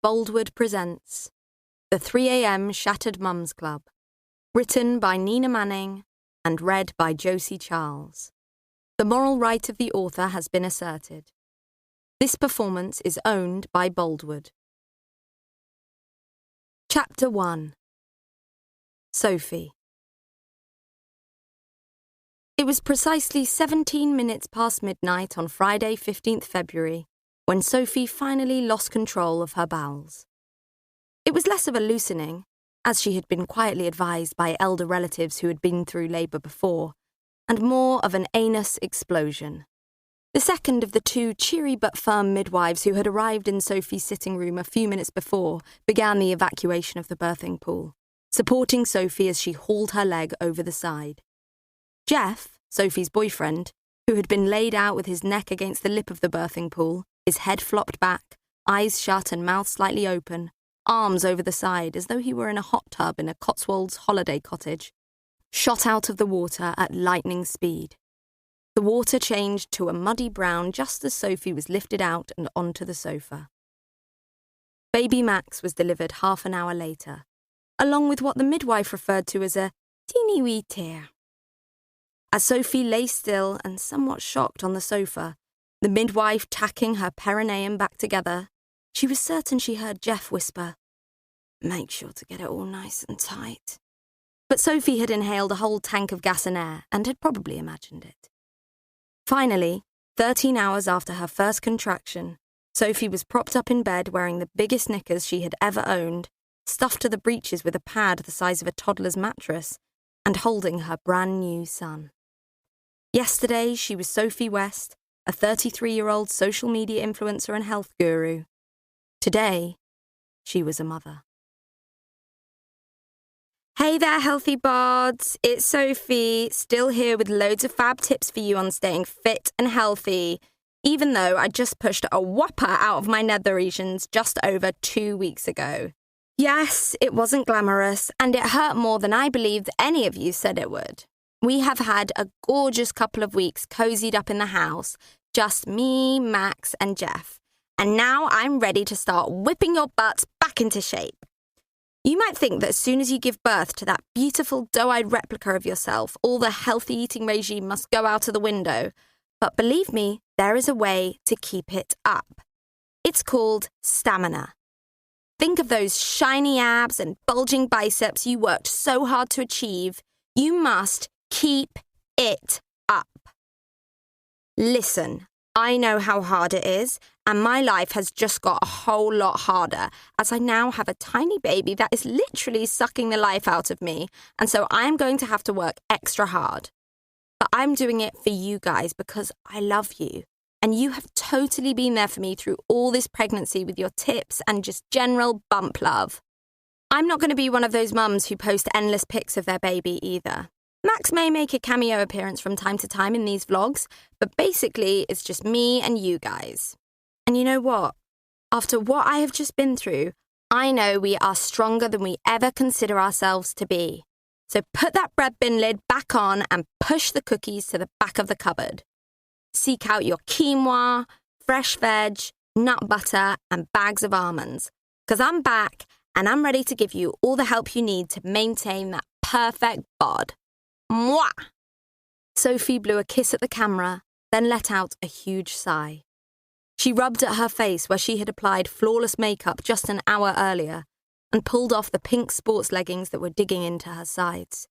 Boldwood presents The 3 a.m. Shattered Mums Club, written by Nina Manning and read by Josie Charles. The moral right of the author has been asserted. This performance is owned by Boldwood. Chapter 1. Sophie. It was precisely 17 minutes past midnight on Friday, 15th February, when Sophie finally lost control of her bowels. It was less of a loosening, as she had been quietly advised by elder relatives who had been through labour before, and more of an anus explosion. The second of the two cheery but firm midwives who had arrived in Sophie's sitting room a few minutes before began the evacuation of the birthing pool, supporting Sophie as she hauled her leg over the side. Jeff, Sophie's boyfriend, who had been laid out with his neck against the lip of the birthing pool, his head flopped back, eyes shut and mouth slightly open, arms over the side as though he were in a hot tub in a Cotswolds holiday cottage, shot out of the water at lightning speed. The water changed to a muddy brown just as Sophie was lifted out and onto the sofa. Baby Max was delivered half an hour later, along with what the midwife referred to as a teeny wee tear. As Sophie lay still and somewhat shocked on the sofa, the midwife tacking her perineum back together, she was certain she heard Jeff whisper, "Make sure to get it all nice and tight." But Sophie had inhaled a whole tank of gas and air and had probably imagined it. Finally, 13 hours after her first contraction, Sophie was propped up in bed wearing the biggest knickers she had ever owned, stuffed to the breeches with a pad the size of a toddler's mattress, and holding her brand new son. Yesterday, she was Sophie West, a 33-year-old social media influencer and health guru. Today, she was a mother. Hey there, healthy bods. It's Sophie, still here with loads of fab tips for you on staying fit and healthy, even though I just pushed a whopper out of my nether regions just over 2 weeks ago. Yes, it wasn't glamorous, and it hurt more than I believed any of you said it would. We have had a gorgeous couple of weeks cozied up in the house, just me, Max, and Jeff. And now I'm ready to start whipping your butts back into shape. You might think that as soon as you give birth to that beautiful doe-eyed replica of yourself, all the healthy eating regime must go out of the window. But believe me, there is a way to keep it up. It's called stamina. Think of those shiny abs and bulging biceps you worked so hard to achieve. You must keep it up. Listen, I know how hard it is, and my life has just got a whole lot harder as I now have a tiny baby that is literally sucking the life out of me, and so I'm going to have to work extra hard. But I'm doing it for you guys because I love you, and you have totally been there for me through all this pregnancy with your tips and just general bump love. I'm not going to be one of those mums who post endless pics of their baby either. Max may make a cameo appearance from time to time in these vlogs, but basically it's just me and you guys. And you know what? After what I have just been through, I know we are stronger than we ever consider ourselves to be. So put that bread bin lid back on and push the cookies to the back of the cupboard. Seek out your quinoa, fresh veg, nut butter, and bags of almonds. Because I'm back and I'm ready to give you all the help you need to maintain that perfect bod. Mwah! Sophie blew a kiss at the camera, then let out a huge sigh. She rubbed at her face where she had applied flawless makeup just an hour earlier and pulled off the pink sports leggings that were digging into her sides.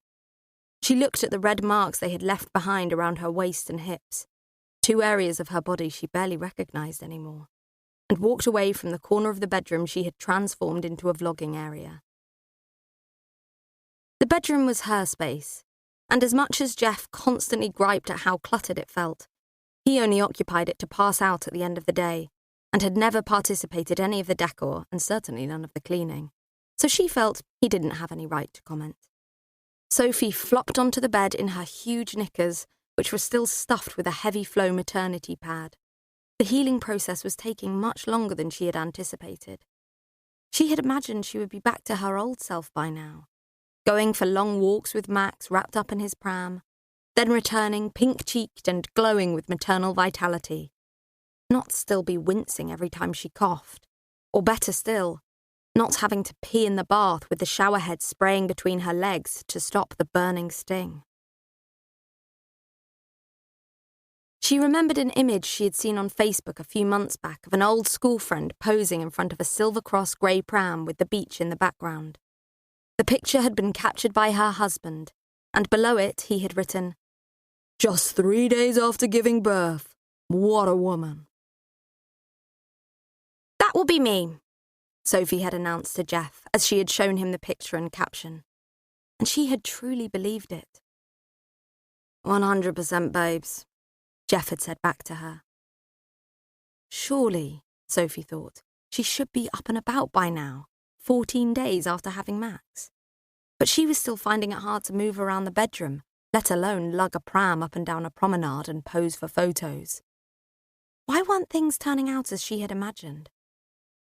She looked at the red marks they had left behind around her waist and hips, two areas of her body she barely recognised anymore, and walked away from the corner of the bedroom she had transformed into a vlogging area. The bedroom was her space, and as much as Jeff constantly griped at how cluttered it felt, he only occupied it to pass out at the end of the day, and had never participated in any of the decor and certainly none of the cleaning, so she felt he didn't have any right to comment. Sophie flopped onto the bed in her huge knickers, which were still stuffed with a heavy flow maternity pad. The healing process was taking much longer than she had anticipated. She had imagined she would be back to her old self by now, going for long walks with Max wrapped up in his pram, then returning pink-cheeked and glowing with maternal vitality. Not still be wincing every time she coughed, or better still, not having to pee in the bath with the shower head spraying between her legs to stop the burning sting. She remembered an image she had seen on Facebook a few months back of an old school friend posing in front of a Silver Cross grey pram with the beach in the background. The picture had been captured by her husband, and below it he had written, "Just 3 days after giving birth. What a woman." "That will be me," Sophie had announced to Jeff as she had shown him the picture and caption. And she had truly believed it. 100% babes, Jeff had said back to her. Surely, Sophie thought, she should be up and about by now, 14 days after having Max. But she was still finding it hard to move around the bedroom, let alone lug a pram up and down a promenade and pose for photos. Why weren't things turning out as she had imagined?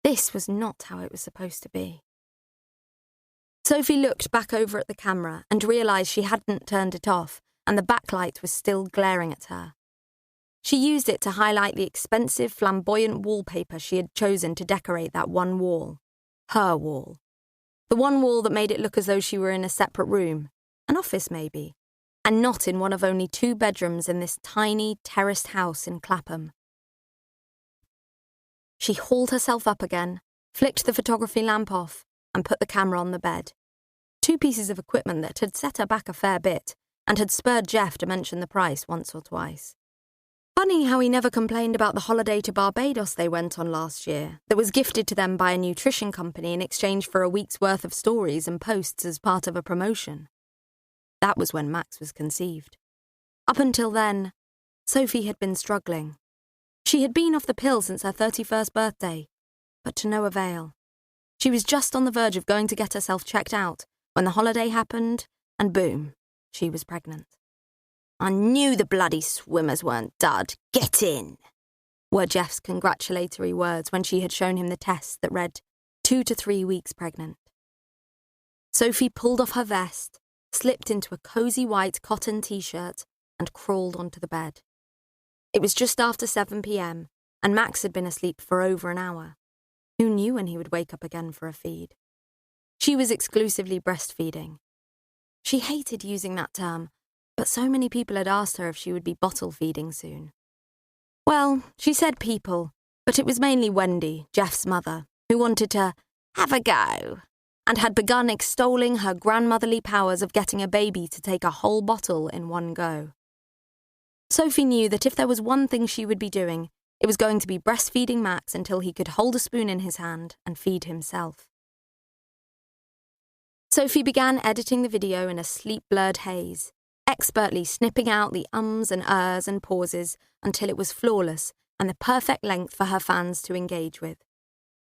This was not how it was supposed to be. Sophie looked back over at the camera and realised she hadn't turned it off and the backlight was still glaring at her. She used it to highlight the expensive, flamboyant wallpaper she had chosen to decorate that one wall. Her wall. The one wall that made it look as though she were in a separate room, an office maybe, and not in one of only 2 bedrooms in this tiny, terraced house in Clapham. She hauled herself up again, flicked the photography lamp off, and put the camera on the bed. 2 pieces of equipment that had set her back a fair bit and had spurred Jeff to mention the price once or twice. Funny how he never complained about the holiday to Barbados they went on last year that was gifted to them by a nutrition company in exchange for a week's worth of stories and posts as part of a promotion. That was when Max was conceived. Up until then, Sophie had been struggling. She had been off the pill since her 31st birthday, but to no avail. She was just on the verge of going to get herself checked out when the holiday happened, and boom, she was pregnant. "I knew the bloody swimmers weren't dud. Get in," were Jeff's congratulatory words when she had shown him the test that read 2 to 3 weeks pregnant. Sophie pulled off her vest, slipped into a cosy white cotton t-shirt, and crawled onto the bed. It was just after 7 p.m, and Max had been asleep for over an hour. Who knew when he would wake up again for a feed? She was exclusively breastfeeding. She hated using that term, but so many people had asked her if she would be bottle feeding soon. Well, she said people, but it was mainly Wendy, Jeff's mother, who wanted to have a go, and had begun extolling her grandmotherly powers of getting a baby to take a whole bottle in one go. Sophie knew that if there was one thing she would be doing, it was going to be breastfeeding Max until he could hold a spoon in his hand and feed himself. Sophie began editing the video in a sleep-blurred haze, expertly snipping out the ums and ers and pauses until it was flawless and the perfect length for her fans to engage with.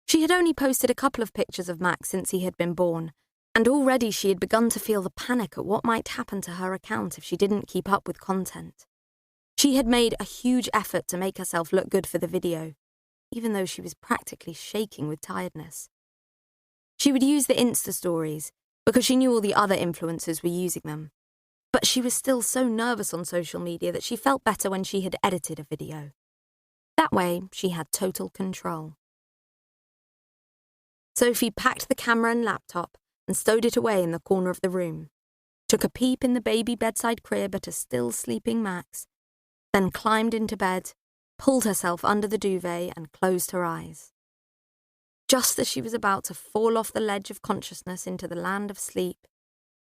She had only posted a couple of pictures of Max since he had been born, and already she had begun to feel the panic at what might happen to her account if she didn't keep up with content. She had made a huge effort to make herself look good for the video, even though she was practically shaking with tiredness. She would use the Insta stories because she knew all the other influencers were using them. But she was still so nervous on social media that she felt better when she had edited a video. That way, she had total control. Sophie packed the camera and laptop and stowed it away in the corner of the room, took a peep in the baby bedside crib at a still sleeping Max, then climbed into bed, pulled herself under the duvet and closed her eyes. Just as she was about to fall off the ledge of consciousness into the land of sleep,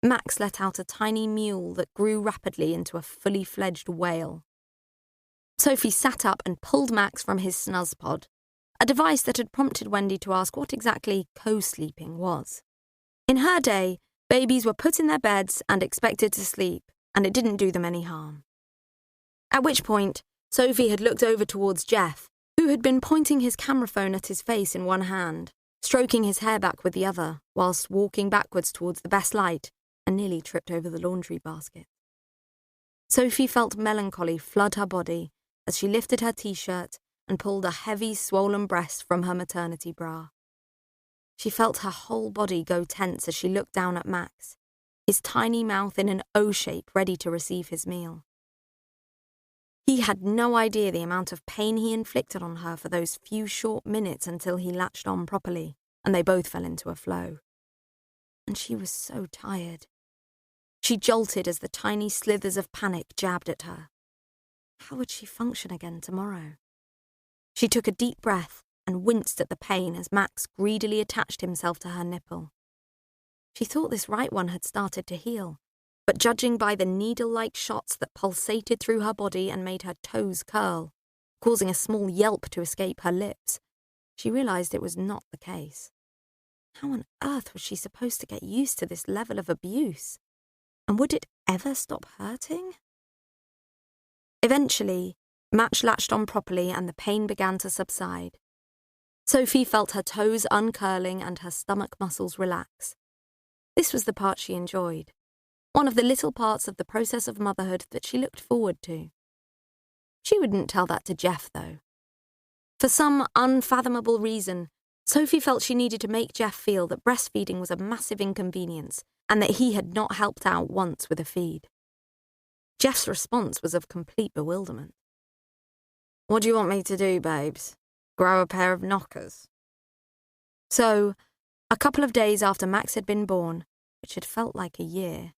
Max let out a tiny mewl that grew rapidly into a fully fledged wail. Sophie sat up and pulled Max from his snuzz pod, a device that had prompted Wendy to ask what exactly co-sleeping was. In her day, babies were put in their beds and expected to sleep, and it didn't do them any harm. At which point, Sophie had looked over towards Jeff, who had been pointing his camera phone at his face in one hand, stroking his hair back with the other, whilst walking backwards towards the best light, and nearly tripped over the laundry basket. Sophie felt melancholy flood her body as she lifted her t-shirt and pulled a heavy, swollen breast from her maternity bra. She felt her whole body go tense as she looked down at Max, his tiny mouth in an O shape ready to receive his meal. He had no idea the amount of pain he inflicted on her for those few short minutes until he latched on properly, and they both fell into a flow. And she was so tired. She jolted as the tiny slithers of panic jabbed at her. How would she function again tomorrow? She took a deep breath and winced at the pain as Max greedily attached himself to her nipple. She thought this right one had started to heal, but judging by the needle-like shots that pulsated through her body and made her toes curl, causing a small yelp to escape her lips, she realized it was not the case. How on earth was she supposed to get used to this level of abuse? And would it ever stop hurting? Eventually, Max latched on properly and the pain began to subside. Sophie felt her toes uncurling and her stomach muscles relax. This was the part she enjoyed, one of the little parts of the process of motherhood that she looked forward to. She wouldn't tell that to Jeff, though. For some unfathomable reason, Sophie felt she needed to make Jeff feel that breastfeeding was a massive inconvenience and that he had not helped out once with a feed. Jeff's response was of complete bewilderment. "What do you want me to do, babes? Grow a pair of knockers?" So, a couple of days after Max had been born, which had felt like a year,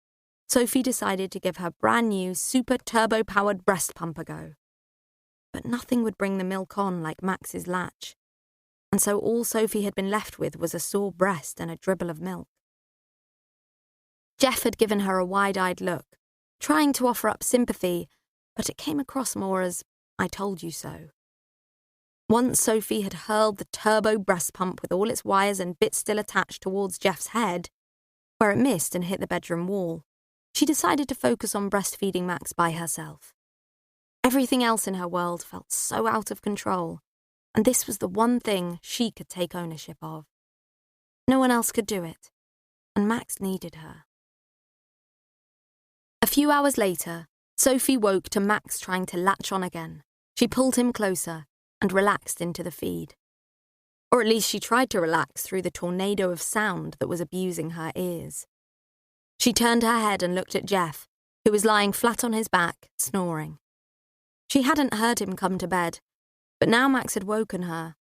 Sophie decided to give her brand new super turbo-powered breast pump a go. But nothing would bring the milk on like Max's latch, and so all Sophie had been left with was a sore breast and a dribble of milk. Jeff had given her a wide-eyed look, trying to offer up sympathy, but it came across more as, "I told you so." Once Sophie had hurled the turbo breast pump with all its wires and bits still attached towards Jeff's head, where it missed and hit the bedroom wall, she decided to focus on breastfeeding Max by herself. Everything else in her world felt so out of control, and this was the one thing she could take ownership of. No one else could do it, and Max needed her. A few hours later, Sophie woke to Max trying to latch on again. She pulled him closer and relaxed into the feed. Or at least she tried to relax through the tornado of sound that was abusing her ears. She turned her head and looked at Jeff, who was lying flat on his back, snoring. She hadn't heard him come to bed, but now Max had woken her.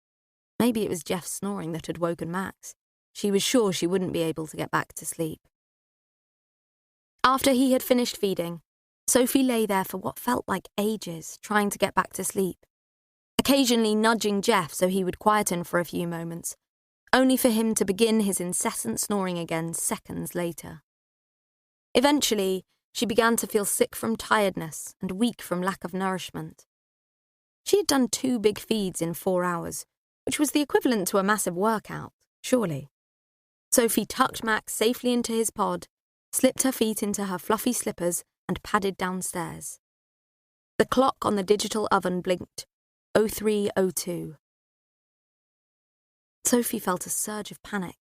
Maybe it was Jeff's snoring that had woken Max. She was sure she wouldn't be able to get back to sleep. After he had finished feeding, Sophie lay there for what felt like ages, trying to get back to sleep, occasionally nudging Jeff so he would quieten for a few moments, only for him to begin his incessant snoring again seconds later. Eventually, she began to feel sick from tiredness and weak from lack of nourishment. She had done 2 big feeds in 4 hours, which was the equivalent to a massive workout, surely. Sophie tucked Max safely into his pod, slipped her feet into her fluffy slippers, and padded downstairs. The clock on the digital oven blinked, 03:02. Sophie felt a surge of panic.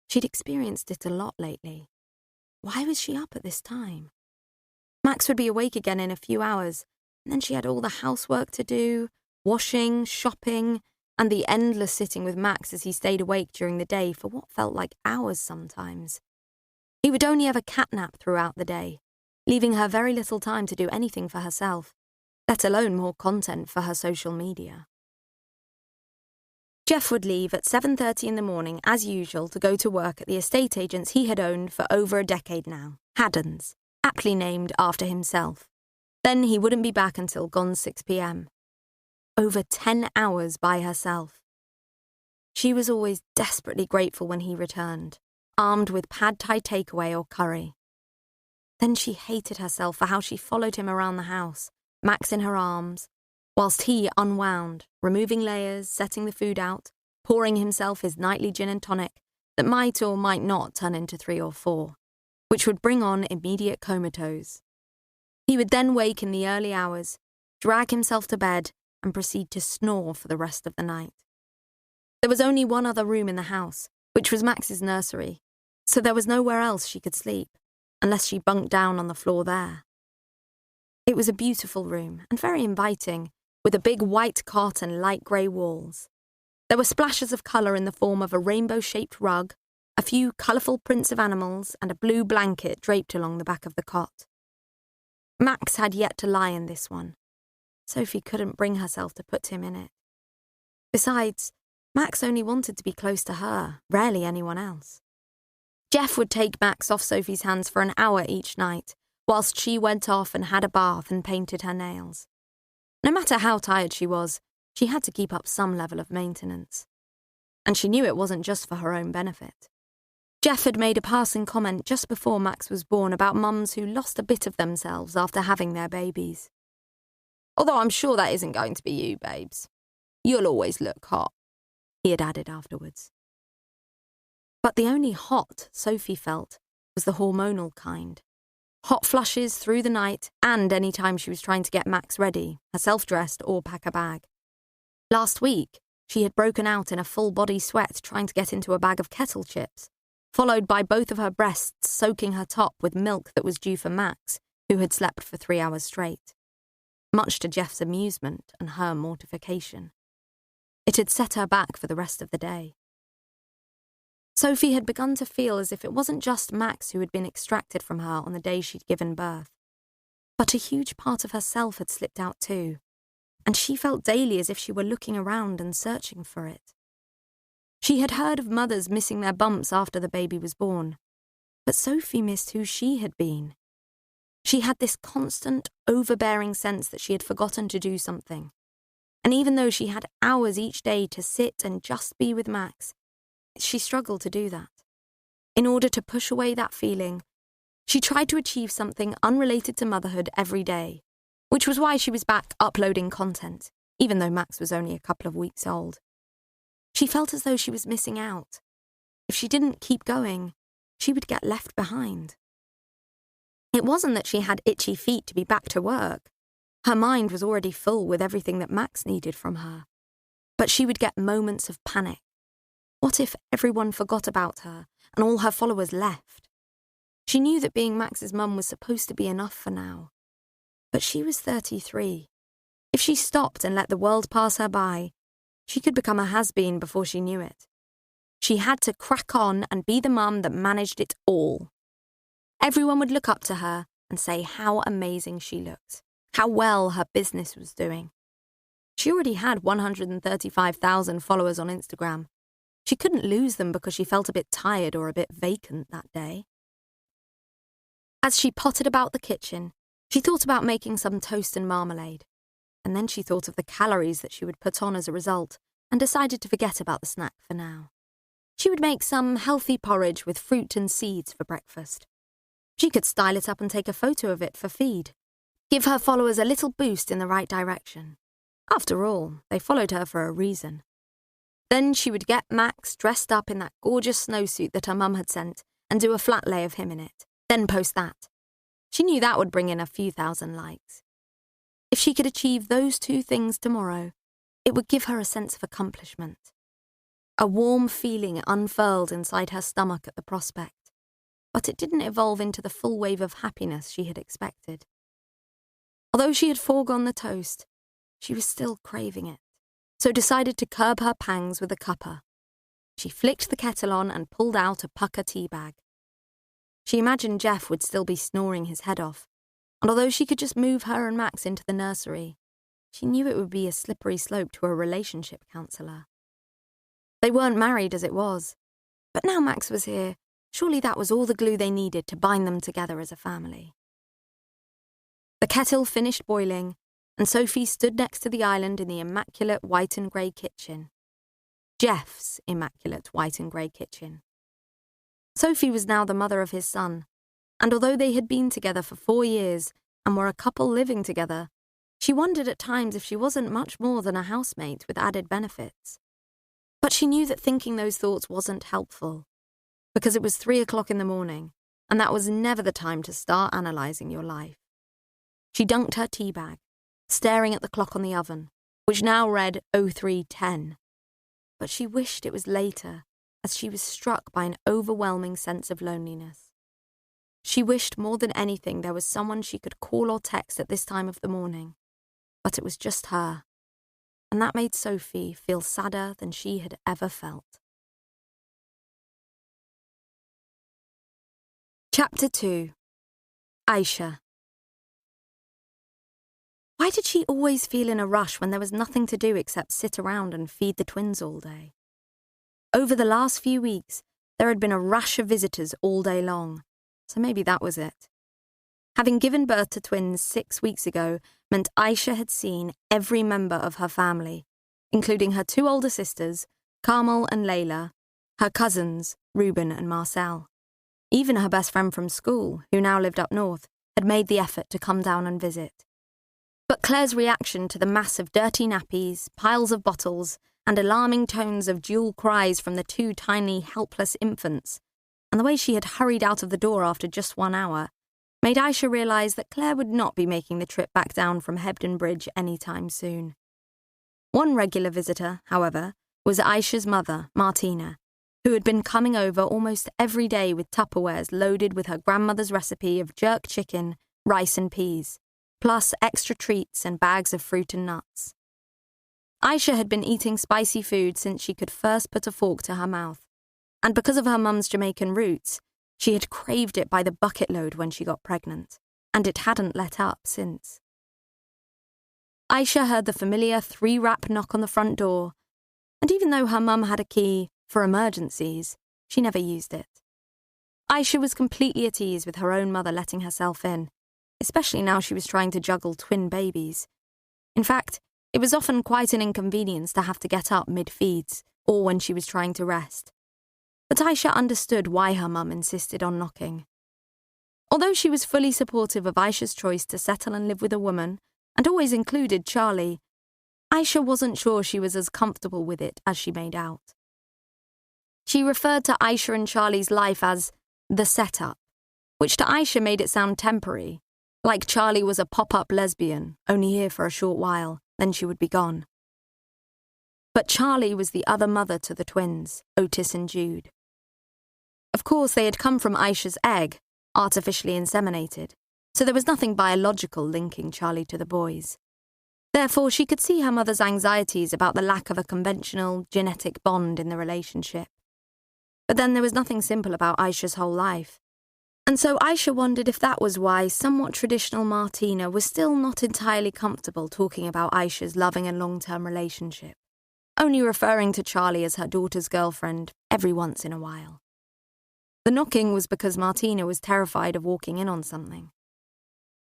She'd experienced it a lot lately. Why was she up at this time? Max would be awake again in a few hours, and then she had all the housework to do, washing, shopping, and the endless sitting with Max as he stayed awake during the day for what felt like hours sometimes. He would only have a catnap throughout the day, leaving her very little time to do anything for herself, let alone more content for her social media. Jeff would leave at 7:30 in the morning, as usual, to go to work at the estate agents he had owned for over a decade now, Haddon's, aptly named after himself. Then he wouldn't be back until gone 6 p.m. Over 10 hours by herself. She was always desperately grateful when he returned, armed with pad thai takeaway or curry. Then she hated herself for how she followed him around the house, Max in her arms, whilst he unwound, removing layers, setting the food out, pouring himself his nightly gin and tonic that might or might not turn into 3 or 4, which would bring on immediate comatose. He would then wake in the early hours, drag himself to bed, and proceed to snore for the rest of the night. There was only one other room in the house, which was Max's nursery, so there was nowhere else she could sleep, unless she bunked down on the floor there. It was a beautiful room, and very inviting, with a big white cot and light grey walls. There were splashes of colour in the form of a rainbow-shaped rug, a few colourful prints of animals, and a blue blanket draped along the back of the cot. Max had yet to lie in this one. Sophie couldn't bring herself to put him in it. Besides, Max only wanted to be close to her, rarely anyone else. Jeff would take Max off Sophie's hands for an hour each night, whilst she went off and had a bath and painted her nails. No matter how tired she was, she had to keep up some level of maintenance. And she knew it wasn't just for her own benefit. Jeff had made a passing comment just before Max was born about mums who lost a bit of themselves after having their babies. "Although I'm sure that isn't going to be you, babes. You'll always look hot," he had added afterwards. But the only hot Sophie felt was the hormonal kind. Hot flushes through the night and any time she was trying to get Max ready, herself dressed or pack a bag. Last week, she had broken out in a full-body sweat trying to get into a bag of kettle chips, followed by both of her breasts soaking her top with milk that was due for Max, who had slept for 3 hours straight. Much to Jeff's amusement and her mortification. It had set her back for the rest of the day. Sophie had begun to feel as if it wasn't just Max who had been extracted from her on the day she'd given birth, but a huge part of herself had slipped out too, and she felt daily as if she were looking around and searching for it. She had heard of mothers missing their bumps after the baby was born, but Sophie missed who she had been. She had this constant, overbearing sense that she had forgotten to do something, and even though she had hours each day to sit and just be with Max, she struggled to do that. In order to push away that feeling, she tried to achieve something unrelated to motherhood every day, which was why she was back uploading content, even though Max was only a couple of weeks old. She felt as though she was missing out. If she didn't keep going, she would get left behind. It wasn't that she had itchy feet to be back to work. Her mind was already full with everything that Max needed from her. But she would get moments of panic. What if everyone forgot about her and all her followers left? She knew that being Max's mum was supposed to be enough for now. But she was 33. If she stopped and let the world pass her by, she could become a has-been before she knew it. She had to crack on and be the mum that managed it all. Everyone would look up to her and say how amazing she looked, how well her business was doing. She already had 135,000 followers on Instagram. She couldn't lose them because she felt a bit tired or a bit vacant that day. As she pottered about the kitchen, she thought about making some toast and marmalade, and then she thought of the calories that she would put on as a result and decided to forget about the snack for now. She would make some healthy porridge with fruit and seeds for breakfast. She could style it up and take a photo of it for feed. Give her followers a little boost in the right direction. After all, they followed her for a reason. Then she would get Max dressed up in that gorgeous snowsuit that her mum had sent and do a flat lay of him in it, then post that. She knew that would bring in a few thousand likes. If she could achieve those two things tomorrow, it would give her a sense of accomplishment. A warm feeling unfurled inside her stomach at the prospect, but it didn't evolve into the full wave of happiness she had expected. Although she had foregone the toast, she was still craving it, so decided to curb her pangs with a cuppa. She flicked the kettle on and pulled out a pucker tea bag. She imagined Jeff would still be snoring his head off, and although she could just move her and Max into the nursery, she knew it would be a slippery slope to a relationship counsellor. They weren't married as it was, but now Max was here, surely that was all the glue they needed to bind them together as a family. The kettle finished boiling, and Sophie stood next to the island in the immaculate white and grey kitchen. Jeff's immaculate white and grey kitchen. Sophie was now the mother of his son, and although they had been together for 4 years and were a couple living together, she wondered at times if she wasn't much more than a housemate with added benefits. But she knew that thinking those thoughts wasn't helpful, because it was 3 o'clock in the morning, and that was never the time to start analysing your life. She dunked her tea bag, staring at the clock on the oven, which now read 03:10. But she wished it was later, as she was struck by an overwhelming sense of loneliness. She wished more than anything there was someone she could call or text at this time of the morning, but it was just her, and that made Sophie feel sadder than she had ever felt. Chapter 2. Aisha. Why did she always feel in a rush when there was nothing to do except sit around and feed the twins all day? Over the last few weeks, there had been a rush of visitors all day long, so maybe that was it. Having given birth to twins 6 weeks ago meant Aisha had seen every member of her family, including her 2 older sisters, Carmel and Layla, her cousins, Reuben and Marcel. Even her best friend from school, who now lived up north, had made the effort to come down and visit. But Claire's reaction to the mass of dirty nappies, piles of bottles, and alarming tones of dual cries from the 2 tiny, helpless infants, and the way she had hurried out of the door after just 1 hour, made Aisha realise that Claire would not be making the trip back down from Hebden Bridge anytime soon. One regular visitor, however, was Aisha's mother, Martina, who had been coming over almost every day with Tupperwares loaded with her grandmother's recipe of jerk chicken, rice and peas, plus extra treats and bags of fruit and nuts. Aisha had been eating spicy food since she could first put a fork to her mouth, and because of her mum's Jamaican roots, she had craved it by the bucket load when she got pregnant, and it hadn't let up since. Aisha heard the familiar 3-rap knock on the front door, and even though her mum had a key for emergencies, she never used it. Aisha was completely at ease with her own mother letting herself in, especially now she was trying to juggle twin babies. In fact, it was often quite an inconvenience to have to get up mid-feeds, or when she was trying to rest. But Aisha understood why her mum insisted on knocking. Although she was fully supportive of Aisha's choice to settle and live with a woman, and always included Charlie, Aisha wasn't sure she was as comfortable with it as she made out. She referred to Aisha and Charlie's life as the setup, which to Aisha made it sound temporary, like Charlie was a pop-up lesbian, only here for a short while, then she would be gone. But Charlie was the other mother to the twins, Otis and Jude. Of course, they had come from Aisha's egg, artificially inseminated, so there was nothing biological linking Charlie to the boys. Therefore, she could see her mother's anxieties about the lack of a conventional, genetic bond in the relationship. But then there was nothing simple about Aisha's whole life. And so Aisha wondered if that was why somewhat traditional Martina was still not entirely comfortable talking about Aisha's loving and long-term relationship, only referring to Charlie as her daughter's girlfriend every once in a while. The knocking was because Martina was terrified of walking in on something.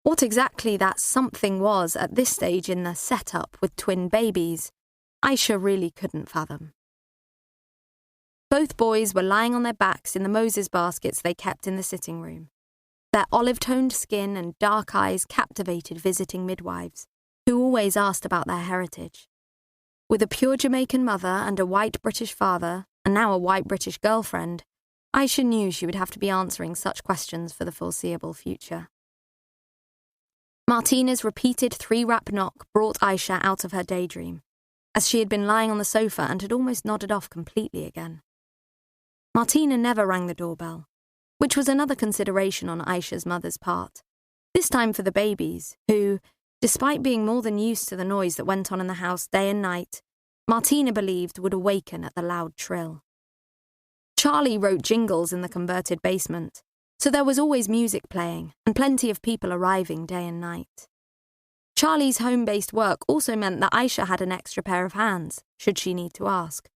What exactly that something was at this stage in the setup with twin babies, Aisha really couldn't fathom. Both boys were lying on their backs in the Moses baskets they kept in the sitting room. Their olive-toned skin and dark eyes captivated visiting midwives, who always asked about their heritage. With a pure Jamaican mother and a white British father, and now a white British girlfriend, Aisha knew she would have to be answering such questions for the foreseeable future. Martina's repeated 3-rap knock brought Aisha out of her daydream, as she had been lying on the sofa and had almost nodded off completely again. Martina never rang the doorbell, which was another consideration on Aisha's mother's part, this time for the babies, who, despite being more than used to the noise that went on in the house day and night, Martina believed would awaken at the loud trill. Charlie wrote jingles in the converted basement, so there was always music playing and plenty of people arriving day and night. Charlie's home-based work also meant that Aisha had an extra pair of hands, should she need to ask.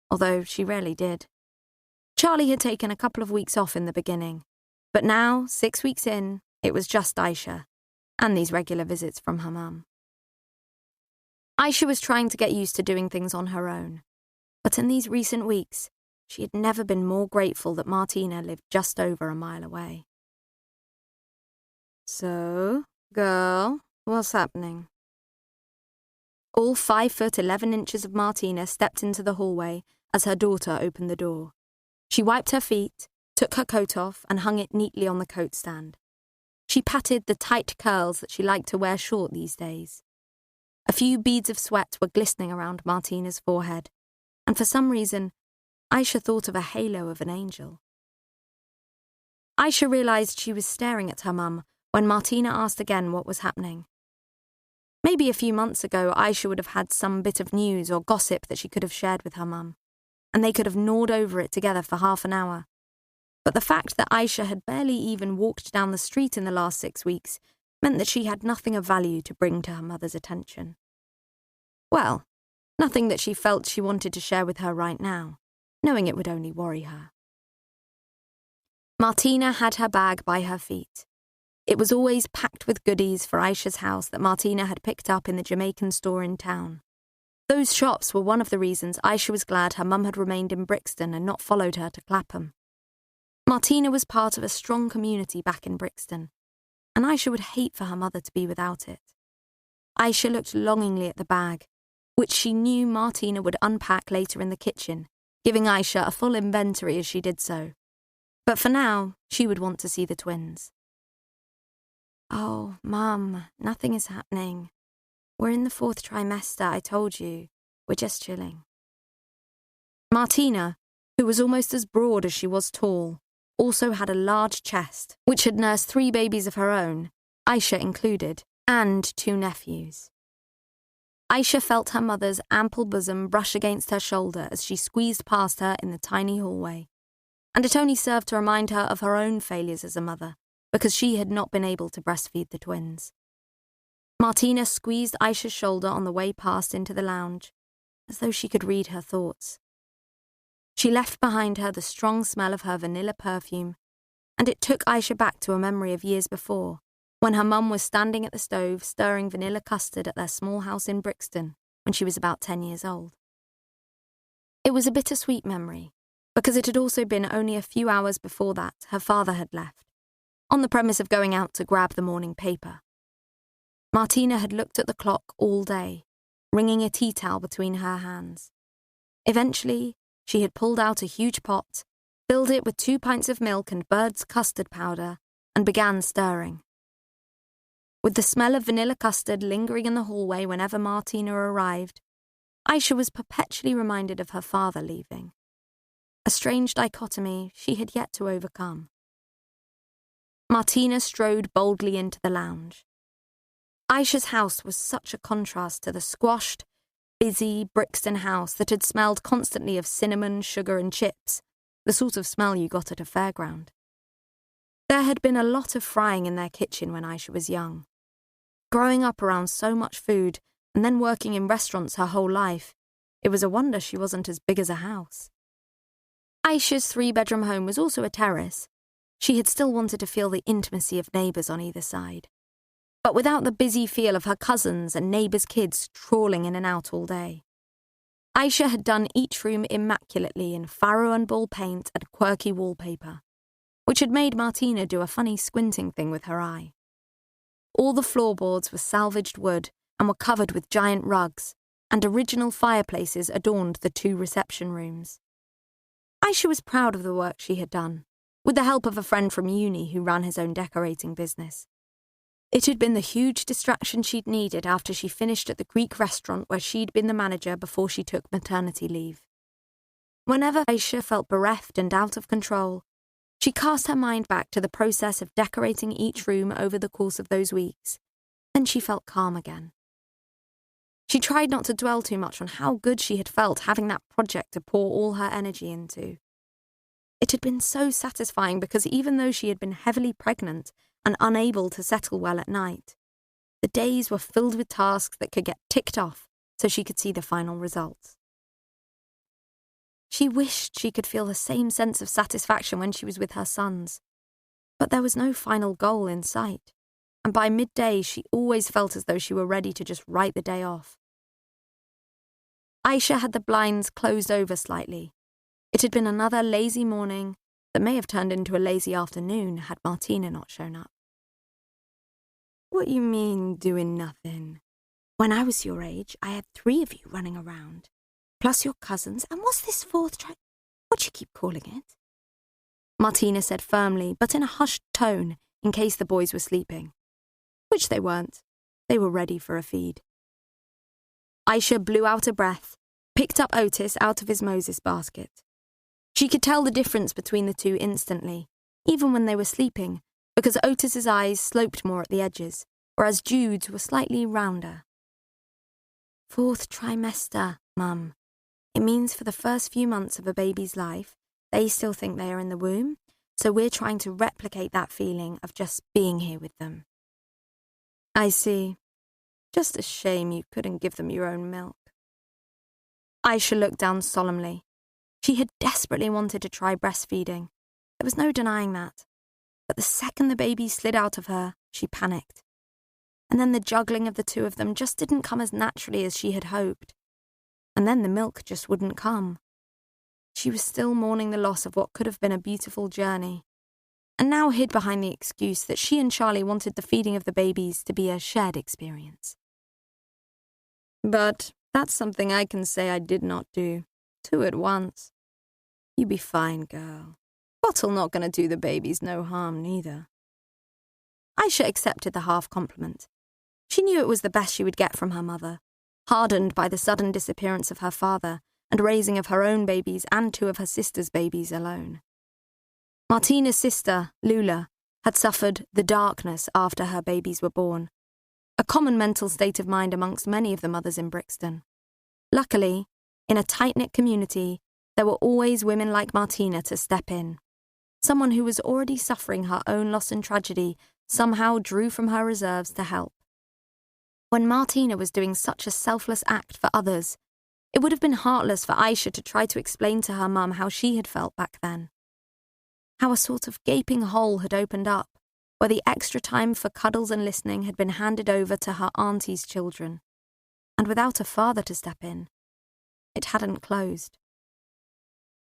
Although she rarely did. Charlie had taken a couple of weeks off in the beginning, but now, 6 weeks in, it was just Aisha, and these regular visits from her mum. Aisha was trying to get used to doing things on her own, but in these recent weeks, she had never been more grateful that Martina lived just over a mile away. "So, girl, what's happening?" All 5'11" of Martina stepped into the hallway as her daughter opened the door. She wiped her feet, took her coat off, and hung it neatly on the coat stand. She patted the tight curls that she liked to wear short these days. A few beads of sweat were glistening around Martina's forehead, and for some reason, Aisha thought of a halo of an angel. Aisha realised she was staring at her mum when Martina asked again what was happening. Maybe a few months ago, Aisha would have had some bit of news or gossip that she could have shared with her mum, and they could have gnawed over it together for half an hour. But the fact that Aisha had barely even walked down the street in the last 6 weeks meant that she had nothing of value to bring to her mother's attention. Well, nothing that she felt she wanted to share with her right now. knowing it would only worry her. Martina had her bag by her feet. It was always packed with goodies for Aisha's house that Martina had picked up in the Jamaican store in town. Those shops were one of the reasons Aisha was glad her mum had remained in Brixton and not followed her to Clapham. Martina was part of a strong community back in Brixton, and Aisha would hate for her mother to be without it. Aisha looked longingly at the bag, which she knew Martina would unpack later in the kitchen, giving Aisha a full inventory as she did so. But for now, she would want to see the twins. "Oh, Mum, nothing is happening. We're in the 4th trimester, I told you. We're just chilling." Martina, who was almost as broad as she was tall, also had a large chest, which had nursed 3 babies of her own, Aisha included, and 2 nephews. Aisha felt her mother's ample bosom brush against her shoulder as she squeezed past her in the tiny hallway, and it only served to remind her of her own failures as a mother, because she had not been able to breastfeed the twins. Martina squeezed Aisha's shoulder on the way past into the lounge, as though she could read her thoughts. She left behind her the strong smell of her vanilla perfume, and it took Aisha back to a memory of years before, when her mum was standing at the stove stirring vanilla custard at their small house in Brixton when she was about 10 years old. It was a bittersweet memory, because it had also been only a few hours before that her father had left, on the premise of going out to grab the morning paper. Martina had looked at the clock all day, wringing a tea towel between her hands. Eventually, she had pulled out a huge pot, filled it with 2 pints of milk and bird's custard powder, and began stirring. With the smell of vanilla custard lingering in the hallway whenever Martina arrived, Aisha was perpetually reminded of her father leaving. A strange dichotomy she had yet to overcome. Martina strode boldly into the lounge. Aisha's house was such a contrast to the squashed, busy Brixton house that had smelled constantly of cinnamon, sugar and chips, the sort of smell you got at a fairground. There had been a lot of frying in their kitchen when Aisha was young. Growing up around so much food and then working in restaurants her whole life, it was a wonder she wasn't as big as a house. Aisha's 3-bedroom home was also a terrace. She had still wanted to feel the intimacy of neighbours on either side, but without the busy feel of her cousins and neighbours' kids trawling in and out all day. Aisha had done each room immaculately in faro and ball paint and quirky wallpaper, which had made Martina do a funny squinting thing with her eye. All the floorboards were salvaged wood and were covered with giant rugs, and original fireplaces adorned the 2 reception rooms. Aisha was proud of the work she had done, with the help of a friend from uni who ran his own decorating business. It had been the huge distraction she'd needed after she finished at the Greek restaurant where she'd been the manager before she took maternity leave. Whenever Aisha felt bereft and out of control, she cast her mind back to the process of decorating each room over the course of those weeks. Then she felt calm again. She tried not to dwell too much on how good she had felt having that project to pour all her energy into. It had been so satisfying because even though she had been heavily pregnant and unable to settle well at night, the days were filled with tasks that could get ticked off so she could see the final results. She wished she could feel the same sense of satisfaction when she was with her sons, but there was no final goal in sight, and by midday she always felt as though she were ready to just write the day off. Aisha had the blinds closed over slightly. It had been another lazy morning that may have turned into a lazy afternoon had Martina not shown up. "What you mean, doing nothing? When I was your age, I had 3 of you running around, plus your cousins, and what's this 4th what you keep calling it?" Martina said firmly, but in a hushed tone, in case the boys were sleeping. Which they weren't. They were ready for a feed. Aisha blew out a breath, picked up Otis out of his Moses basket. She could tell the difference between the 2 instantly, even when they were sleeping, because Otis's eyes sloped more at the edges, whereas Jude's were slightly rounder. 4th trimester, Mum. It means for the first few months of a baby's life, they still think they are in the womb, so we're trying to replicate that feeling of just being here with them. I see. Just a shame you couldn't give them your own milk. Aisha looked down solemnly. She had desperately wanted to try breastfeeding. There was no denying that. But the second the baby slid out of her, she panicked. And then the juggling of the two of them just didn't come as naturally as she had hoped. And then the milk just wouldn't come. She was still mourning the loss of what could have been a beautiful journey, and now hid behind the excuse that she and Charlie wanted the feeding of the babies to be a shared experience. But that's something I can say I did not do. 2 at once. You be fine, girl. Bottle not gonna do the babies no harm, neither. Aisha accepted the half compliment. She knew it was the best she would get from her mother, hardened by the sudden disappearance of her father and raising of her own babies and 2 of her sister's babies alone. Martina's sister, Lula, had suffered the darkness after her babies were born, a common mental state of mind amongst many of the mothers in Brixton. Luckily, in a tight-knit community, there were always women like Martina to step in. Someone who was already suffering her own loss and tragedy somehow drew from her reserves to help. When Martina was doing such a selfless act for others, it would have been heartless for Aisha to try to explain to her mum how she had felt back then. How a sort of gaping hole had opened up, where the extra time for cuddles and listening had been handed over to her auntie's children, and without a father to step in, it hadn't closed.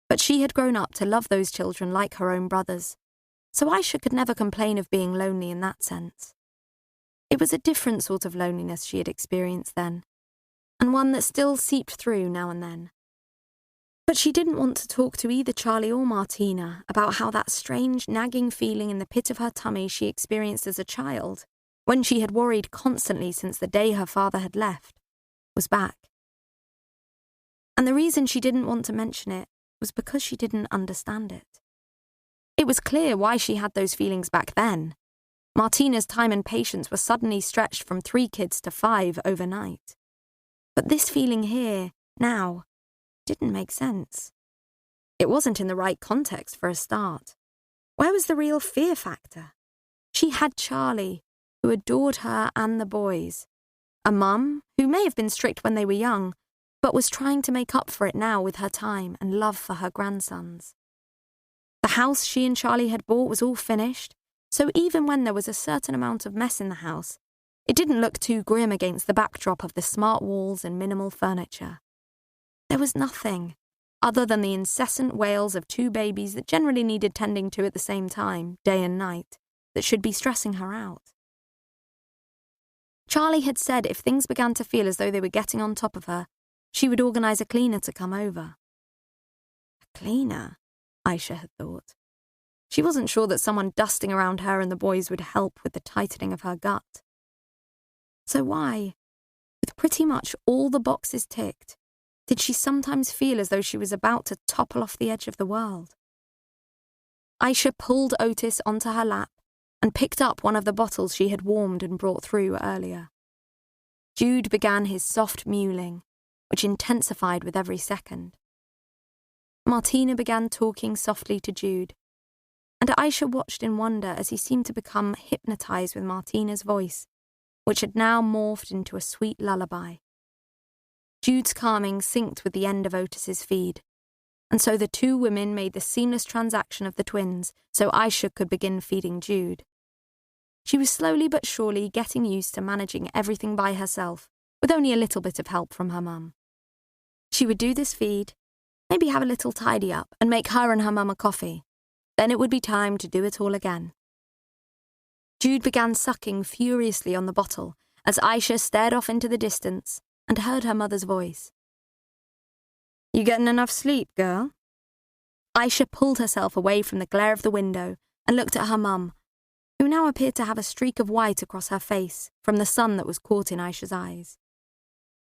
But she had grown up to love those children like her own brothers, so Aisha could never complain of being lonely in that sense. It was a different sort of loneliness she had experienced then, and one that still seeped through now and then. But she didn't want to talk to either Charlie or Martina about how that strange, nagging feeling in the pit of her tummy she experienced as a child, when she had worried constantly since the day her father had left, was back. And the reason she didn't want to mention it was because she didn't understand it. It was clear why she had those feelings back then. Martina's time and patience were suddenly stretched from 3 kids to 5 overnight. But this feeling here, now, didn't make sense. It wasn't in the right context for a start. Where was the real fear factor? She had Charlie, who adored her and the boys. A mum, who may have been strict when they were young, but was trying to make up for it now with her time and love for her grandsons. The house she and Charlie had bought was all finished, so even when there was a certain amount of mess in the house, it didn't look too grim against the backdrop of the smart walls and minimal furniture. There was nothing, other than the incessant wails of 2 babies that generally needed tending to at the same time, day and night, that should be stressing her out. Charlie had said if things began to feel as though they were getting on top of her, she would organise a cleaner to come over. A cleaner? Aisha had thought. She wasn't sure that someone dusting around her and the boys would help with the tightening of her gut. So why, with pretty much all the boxes ticked, did she sometimes feel as though she was about to topple off the edge of the world? Aisha pulled Otis onto her lap and picked up one of the bottles she had warmed and brought through earlier. Jude began his soft mewling, which intensified with every second. Martina began talking softly to Jude, and Aisha watched in wonder as he seemed to become hypnotised with Martina's voice, which had now morphed into a sweet lullaby. Jude's calming synced with the end of Otis's feed, and so the 2 women made the seamless transaction of the twins so Aisha could begin feeding Jude. She was slowly but surely getting used to managing everything by herself, with only a little bit of help from her mum. She would do this feed, maybe have a little tidy up and make her and her mum a coffee. Then it would be time to do it all again. Jude began sucking furiously on the bottle as Aisha stared off into the distance and heard her mother's voice. You getting enough sleep, girl? Aisha pulled herself away from the glare of the window and looked at her mum, who now appeared to have a streak of white across her face from the sun that was caught in Aisha's eyes.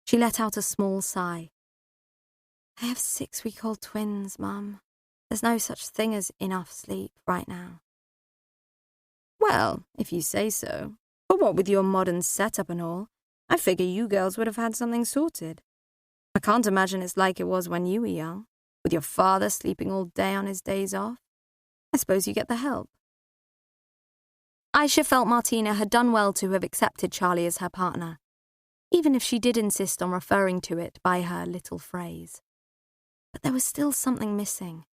She let out a small sigh. I have 6-week-old twins, Mum. There's no such thing as enough sleep right now. Well, if you say so. But what with your modern setup and all, I figure you girls would have had something sorted. I can't imagine it's like it was when you were young, with your father sleeping all day on his days off. I suppose you get the help. Aisha felt Martina had done well to have accepted Charlie as her partner, even if she did insist on referring to it by her little phrase. but there was still something missing.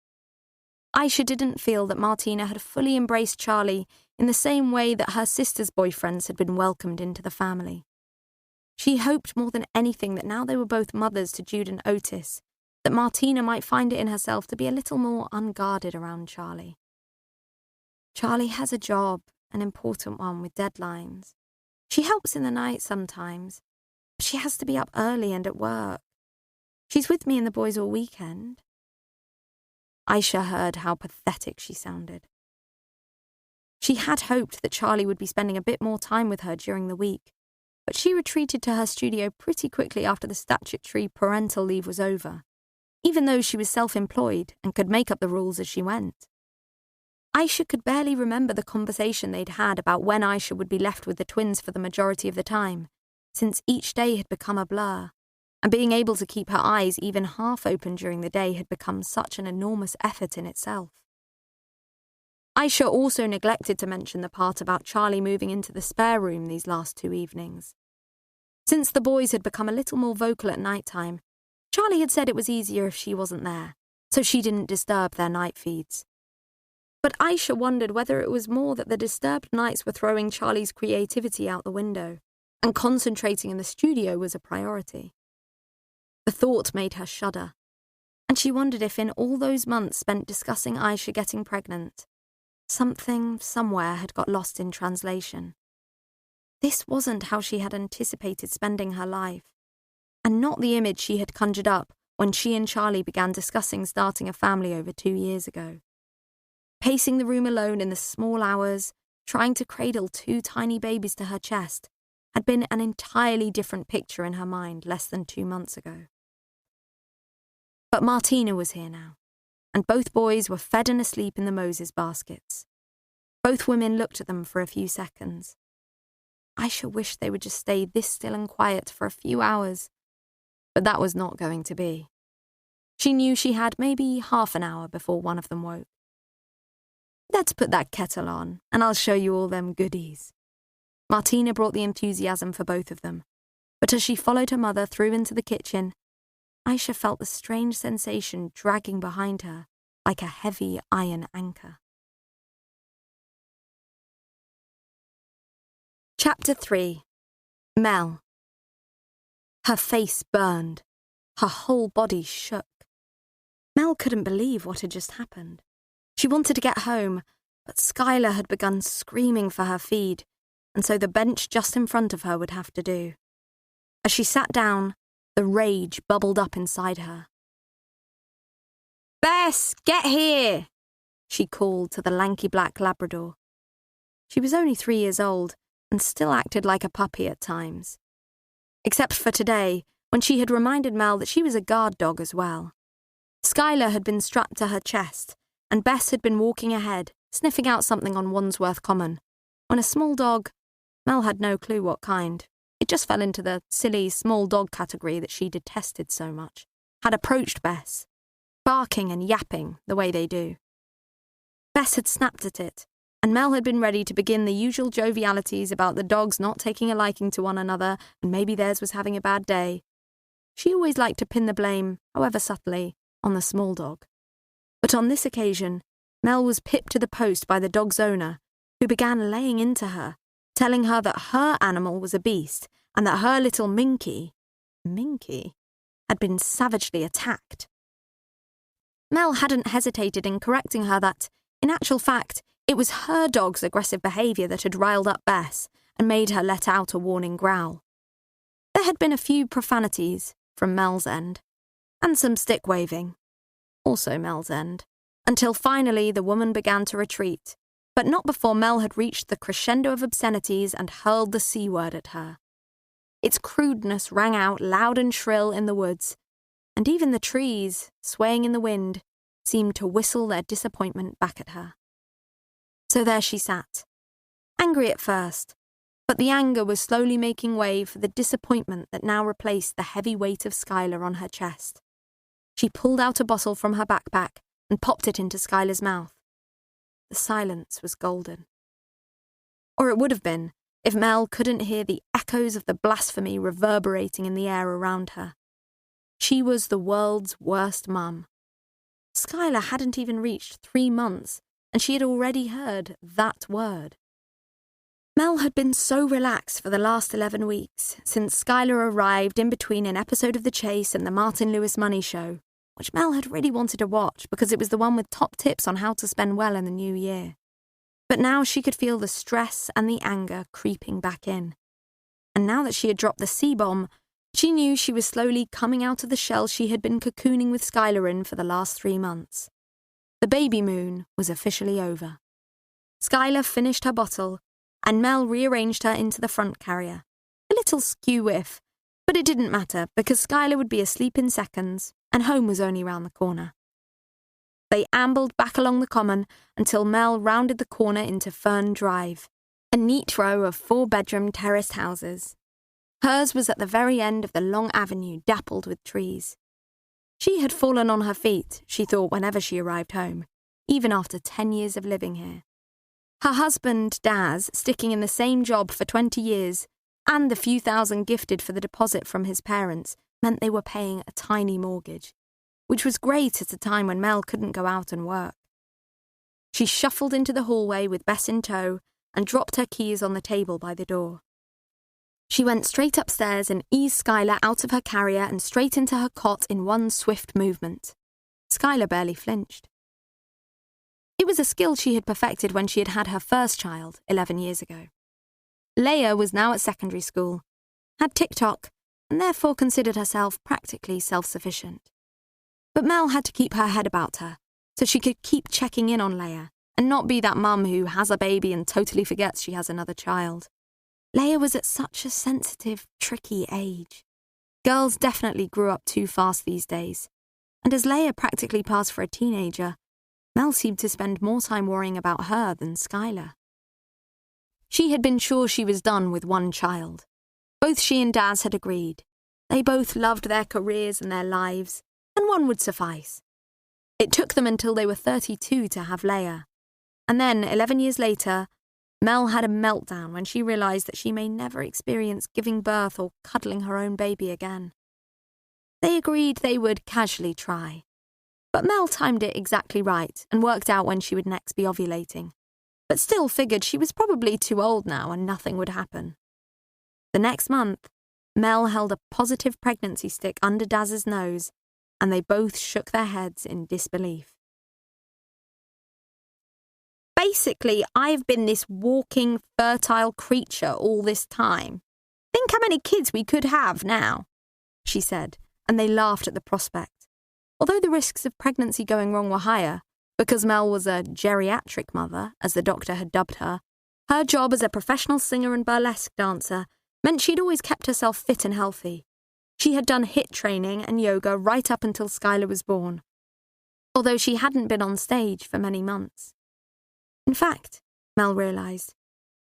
Aisha didn't feel that Martina had fully embraced Charlie in the same way that her sister's boyfriends had been welcomed into the family. She hoped more than anything that now they were both mothers to Jude and Otis, that Martina might find it in herself to be a little more unguarded around Charlie. Charlie has a job, an important one with deadlines. She helps in the night sometimes, but she has to be up early and at work. She's with me and the boys all weekend. Aisha heard how pathetic she sounded. She had hoped that Charlie would be spending a bit more time with her during the week, but she retreated to her studio pretty quickly after the statutory parental leave was over, even though she was self-employed and could make up the rules as she went. Aisha could barely remember the conversation they'd had about when Aisha would be left with the twins for the majority of the time, since each day had become a blur, and being able to keep her eyes even half open during the day had become such an enormous effort in itself. Aisha also neglected to mention the part about Charlie moving into the spare room these last 2 evenings. Since the boys had become a little more vocal at night time, Charlie had said it was easier if she wasn't there, so she didn't disturb their night feeds. But Aisha wondered whether it was more that the disturbed nights were throwing Charlie's creativity out the window, and concentrating in the studio was a priority. The thought made her shudder, and she wondered if in all those months spent discussing Aisha getting pregnant, something somewhere had got lost in translation. This wasn't how she had anticipated spending her life, and not the image she had conjured up when she and Charlie began discussing starting a family over 2 years ago. Pacing the room alone in the small hours, trying to cradle 2 tiny babies to her chest, had been an entirely different picture in her mind less than 2 months ago. But Martina was here now, and both boys were fed and asleep in the Moses baskets. Both women looked at them for a few seconds. Aisha wished they would just stay this still and quiet for a few hours, but that was not going to be. She knew she had maybe half an hour before one of them woke. "Let's put that kettle on, and I'll show you all them goodies." Martina brought the enthusiasm for both of them, but as she followed her mother through into the kitchen, Aisha felt the strange sensation dragging behind her like a heavy iron anchor. Chapter 3. Mel. Her face burned. Her whole body shook. Mel couldn't believe what had just happened. She wanted to get home, but Skylar had begun screaming for her feed, and so the bench just in front of her would have to do. As she sat down, the rage bubbled up inside her. "Bess, get here!" she called to the lanky black Labrador. She was only 3 years old and still acted like a puppy at times. Except for today, when she had reminded Mel that she was a guard dog as well. Skylar had been strapped to her chest, and Bess had been walking ahead, sniffing out something on Wandsworth Common, when a small dog, Mel had no clue what kind, it just fell into the silly small dog category that she detested so much, had approached Bess, barking and yapping the way they do. Bess had snapped at it, and Mel had been ready to begin the usual jovialities about the dogs not taking a liking to one another and maybe theirs was having a bad day. She always liked to pin the blame, however subtly, on the small dog. But on this occasion, Mel was pipped to the post by the dog's owner, who began laying into her, telling her that her animal was a beast and that her little Minky, had been savagely attacked. Mel hadn't hesitated in correcting her that, in actual fact, it was her dog's aggressive behaviour that had riled up Bess and made her let out a warning growl. There had been a few profanities from Mel's end, and some stick-waving, also Mel's end, until finally the woman began to retreat, but not before Mel had reached the crescendo of obscenities and hurled the C-word at her. Its crudeness rang out loud and shrill in the woods, and even the trees, swaying in the wind, seemed to whistle their disappointment back at her. So there she sat, angry at first, but the anger was slowly making way for the disappointment that now replaced the heavy weight of Skylar on her chest. She pulled out a bottle from her backpack and popped it into Skylar's mouth. The silence was golden. Or it would have been if Mel couldn't hear the echoes of the blasphemy reverberating in the air around her. She was the world's worst mum. Skylar hadn't even reached 3 months, and she had already heard that word. Mel had been so relaxed for the last 11 weeks, since Skylar arrived in between an episode of The Chase and the Martin Lewis Money Show, which Mel had really wanted to watch because it was the one with top tips on how to spend well in the new year. But now she could feel the stress and the anger creeping back in. And now that she had dropped the C-bomb, she knew she was slowly coming out of the shell she had been cocooning with Skylar in for the last 3 months. The baby moon was officially over. Skylar finished her bottle, and Mel rearranged her into the front carrier. A little skew-whiff, but it didn't matter because Skylar would be asleep in seconds, and home was only round the corner. They ambled back along the common until Mel rounded the corner into Fern Drive, a neat row of 4-bedroom terraced houses. Hers was at the very end of the long avenue dappled with trees. She had fallen on her feet, she thought whenever she arrived home, even after 10 years of living here. Her husband, Daz, sticking in the same job for 20 years, and the few thousand gifted for the deposit from his parents, meant they were paying a tiny mortgage, which was great at a time when Mel couldn't go out and work. She shuffled into the hallway with Bess in tow and dropped her keys on the table by the door. She went straight upstairs and eased Skylar out of her carrier and straight into her cot in one swift movement. Skylar barely flinched. It was a skill she had perfected when she had had her first child 11 years ago. Leia was now at secondary school, had TikTok, and therefore considered herself practically self-sufficient. But Mel had to keep her head about her, so she could keep checking in on Leia and not be that mum who has a baby and totally forgets she has another child. Leia was at such a sensitive, tricky age. Girls definitely grew up too fast these days, and as Leia practically passed for a teenager, Mel seemed to spend more time worrying about her than Skylar. She had been sure she was done with one child. Both she and Daz had agreed. They both loved their careers and their lives, and one would suffice. It took them until they were 32 to have Leia. And then, 11 years later, Mel had a meltdown when she realised that she may never experience giving birth or cuddling her own baby again. They agreed they would casually try. But Mel timed it exactly right and worked out when she would next be ovulating, but still figured she was probably too old now and nothing would happen. The next month, Mel held a positive pregnancy stick under Daz's nose, and they both shook their heads in disbelief. Basically, I've been this walking, fertile creature all this time. Think how many kids we could have now, she said, and they laughed at the prospect. Although the risks of pregnancy going wrong were higher, because Mel was a geriatric mother, as the doctor had dubbed her, her job as a professional singer and burlesque dancer meant she'd always kept herself fit and healthy. She had done HIIT training and yoga right up until Skylar was born, although she hadn't been on stage for many months. In fact, Mel realised,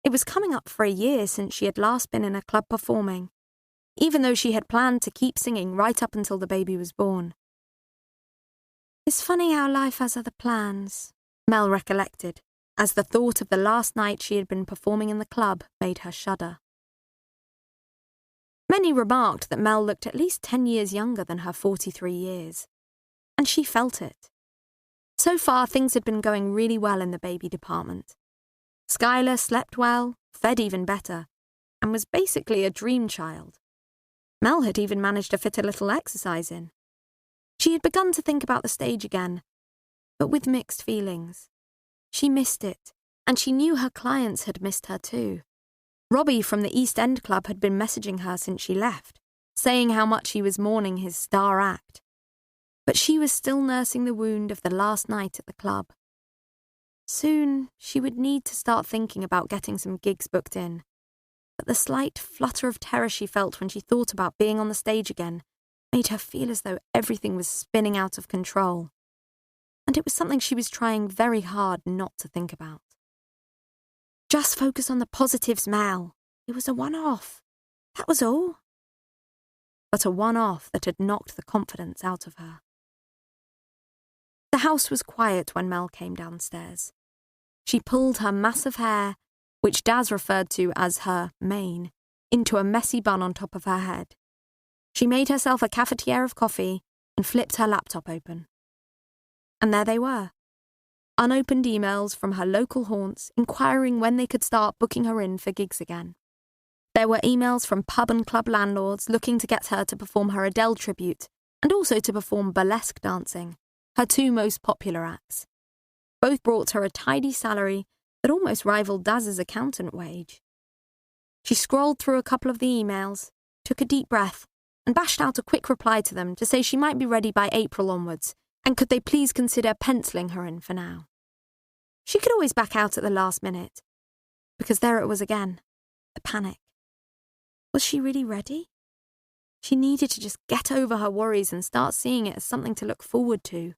it was coming up for a year since she had last been in a club performing, even though she had planned to keep singing right up until the baby was born. It's funny how life has other plans, Mel recollected, as the thought of the last night she had been performing in the club made her shudder. Many remarked that Mel looked at least 10 years younger than her 43 years, and she felt it. So far, things had been going really well in the baby department. Skylar slept well, fed even better, and was basically a dream child. Mel had even managed to fit a little exercise in. She had begun to think about the stage again, but with mixed feelings. She missed it, and she knew her clients had missed her too. Robbie from the East End Club had been messaging her since she left, saying how much he was mourning his star act. But she was still nursing the wound of the last night at the club. Soon, she would need to start thinking about getting some gigs booked in. But the slight flutter of terror she felt when she thought about being on the stage again made her feel as though everything was spinning out of control. And it was something she was trying very hard not to think about. Just focus on the positives, Mel. It was a one-off. That was all. But a one-off that had knocked the confidence out of her. The house was quiet when Mel came downstairs. She pulled her massive hair, which Daz referred to as her mane, into a messy bun on top of her head. She made herself a cafetiere of coffee and flipped her laptop open. And there they were. Unopened emails from her local haunts inquiring when they could start booking her in for gigs again. There were emails from pub and club landlords looking to get her to perform her Adele tribute and also to perform burlesque dancing, her two most popular acts. Both brought her a tidy salary that almost rivaled Daz's accountant wage. She scrolled through a couple of the emails, took a deep breath, and bashed out a quick reply to them to say she might be ready by April onwards, and could they please consider penciling her in for now. She could always back out at the last minute, because there it was again, the panic. Was she really ready? She needed to just get over her worries and start seeing it as something to look forward to.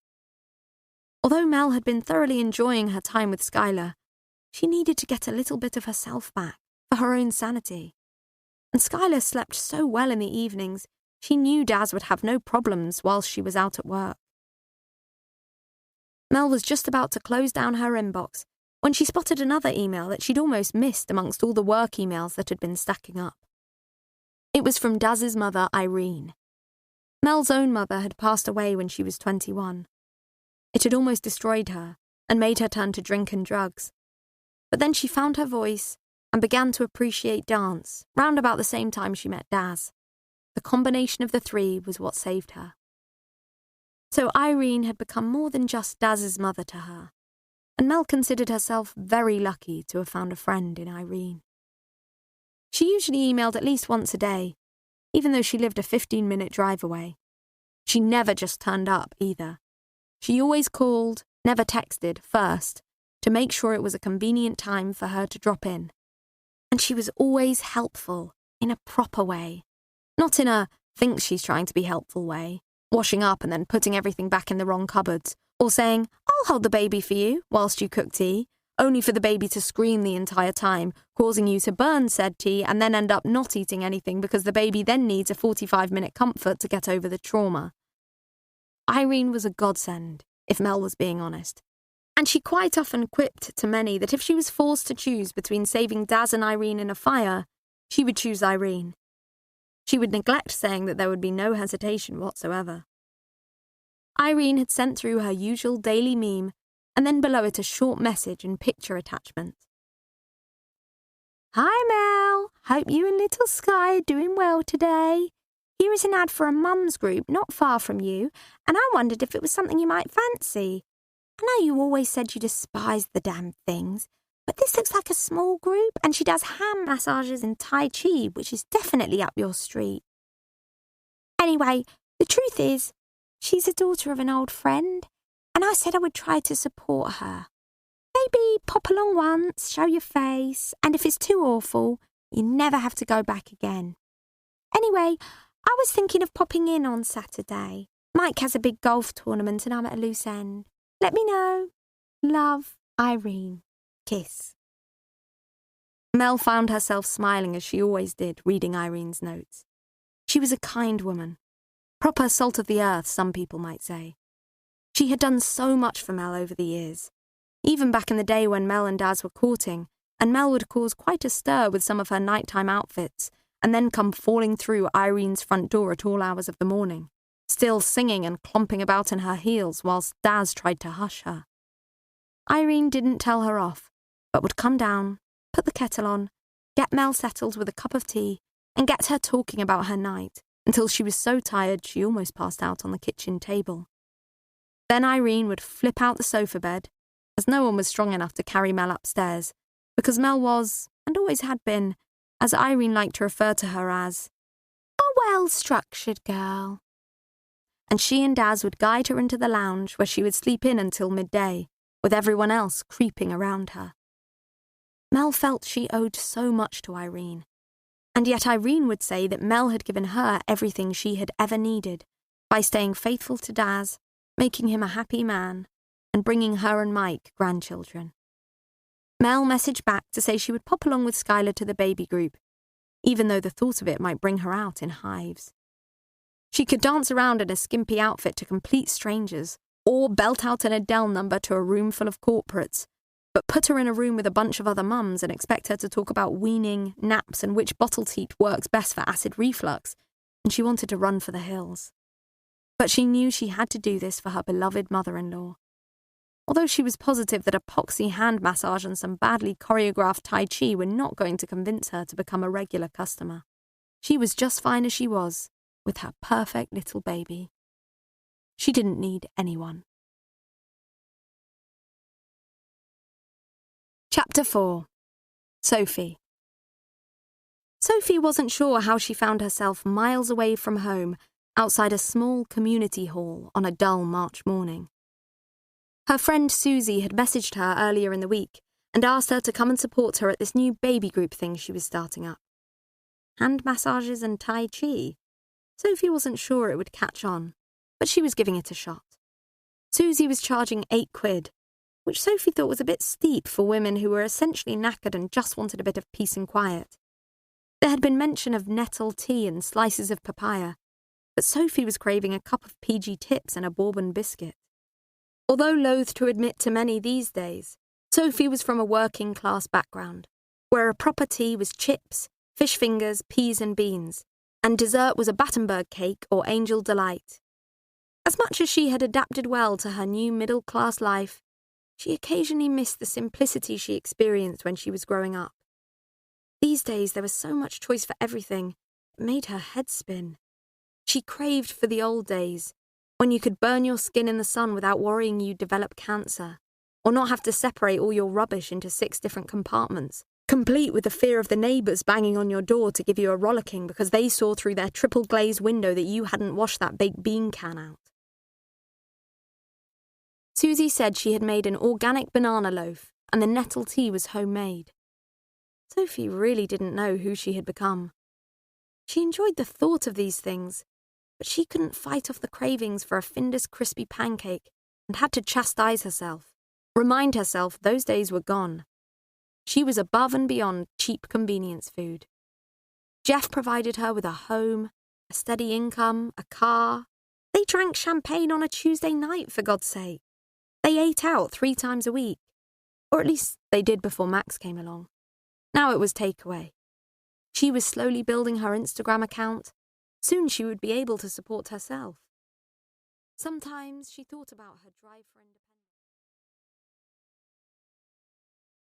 Although Mel had been thoroughly enjoying her time with Skylar, she needed to get a little bit of herself back for her own sanity. And Skylar slept so well in the evenings, she knew Daz would have no problems whilst she was out at work. Mel was just about to close down her inbox when she spotted another email that she'd almost missed amongst all the work emails that had been stacking up. It was from Daz's mother, Irene. Mel's own mother had passed away when she was 21. It had almost destroyed her and made her turn to drink and drugs. But then she found her voice and began to appreciate dance round about the same time she met Daz. The combination of the three was what saved her. So Irene had become more than just Daz's mother to her, and Mel considered herself very lucky to have found a friend in Irene. She usually emailed at least once a day, even though she lived a 15-minute drive away. She never just turned up either. She always called, never texted, first, to make sure it was a convenient time for her to drop in. And she was always helpful, in a proper way. Not in a thinks she's trying to be helpful way, washing up and then putting everything back in the wrong cupboards, or saying, "I'll hold the baby for you whilst you cook tea," only for the baby to scream the entire time, causing you to burn said tea and then end up not eating anything because the baby then needs a 45-minute comfort to get over the trauma. Irene was a godsend, if Mel was being honest. And she quite often quipped to many that if she was forced to choose between saving Daz and Irene in a fire, she would choose Irene. She would neglect saying that there would be no hesitation whatsoever. Irene had sent through her usual daily meme, and then below it a short message and picture attachment. "Hi Mel, hope you and little Sky are doing well today. Here is an ad for a mum's group not far from you, and I wondered if it was something you might fancy. I know you always said you despised the damn things, but this looks like a small group, and she does hand massages and Tai Chi, which is definitely up your street. Anyway, the truth is, she's a daughter of an old friend, and I said I would try to support her. Maybe pop along once, show your face, and if it's too awful, you never have to go back again. Anyway, I was thinking of popping in on Saturday. Mike has a big golf tournament and I'm at a loose end. Let me know. Love, Irene. Kiss." Mel found herself smiling as she always did, reading Irene's notes. She was a kind woman. Proper salt of the earth, some people might say. She had done so much for Mel over the years. Even back in the day when Mel and Daz were courting, and Mel would cause quite a stir with some of her nighttime outfits, and then come falling through Irene's front door at all hours of the morning, still singing and clomping about in her heels whilst Daz tried to hush her. Irene didn't tell her off, but would come down, put the kettle on, get Mel settled with a cup of tea, and get her talking about her night, until she was so tired she almost passed out on the kitchen table. Then Irene would flip out the sofa bed, as no one was strong enough to carry Mel upstairs, because Mel was, and always had been, as Irene liked to refer to her as, a well-structured girl. And she and Daz would guide her into the lounge where she would sleep in until midday, with everyone else creeping around her. Mel felt she owed so much to Irene, and yet Irene would say that Mel had given her everything she had ever needed by staying faithful to Daz, making him a happy man, and bringing her and Mike grandchildren. Mel messaged back to say she would pop along with Skylar to the baby group, even though the thought of it might bring her out in hives. She could dance around in a skimpy outfit to complete strangers, or belt out an Adele number to a room full of corporates, but put her in a room with a bunch of other mums and expect her to talk about weaning, naps, and which bottle teat works best for acid reflux, and she wanted to run for the hills. But she knew she had to do this for her beloved mother-in-law. Although she was positive that epoxy hand massage and some badly choreographed Tai Chi were not going to convince her to become a regular customer. She was just fine as she was, with her perfect little baby. She didn't need anyone. Chapter 4. Sophie. Sophie wasn't sure how she found herself miles away from home, outside a small community hall on a dull March morning. Her friend Susie had messaged her earlier in the week and asked her to come and support her at this new baby group thing she was starting up. Hand massages and Tai Chi? Sophie wasn't sure it would catch on, but she was giving it a shot. Susie was charging £8, which Sophie thought was a bit steep for women who were essentially knackered and just wanted a bit of peace and quiet. There had been mention of nettle tea and slices of papaya, but Sophie was craving a cup of PG Tips and a bourbon biscuit. Although loath to admit to many these days, Sophie was from a working-class background, where a proper tea was chips, fish fingers, peas and beans, and dessert was a Battenberg cake or Angel Delight. As much as she had adapted well to her new middle-class life, she occasionally missed the simplicity she experienced when she was growing up. These days there was so much choice for everything, it made her head spin. She craved for the old days, when you could burn your skin in the sun without worrying you'd develop cancer, or not have to separate all your rubbish into 6 different compartments, complete with the fear of the neighbours banging on your door to give you a rollicking because they saw through their triple-glazed window that you hadn't washed that baked bean can out. Susie said she had made an organic banana loaf, and the nettle tea was homemade. Sophie really didn't know who she had become. She enjoyed the thought of these things, but she couldn't fight off the cravings for a Finder's crispy pancake and had to chastise herself, remind herself those days were gone. She was above and beyond cheap convenience food. Jeff provided her with a home, a steady income, a car. They drank champagne on a Tuesday night, for God's sake. They ate out 3 times a week, or at least they did before Max came along. Now it was takeaway. She was slowly building her Instagram account. Soon she would be able to support herself. Sometimes she thought about her drive for independence.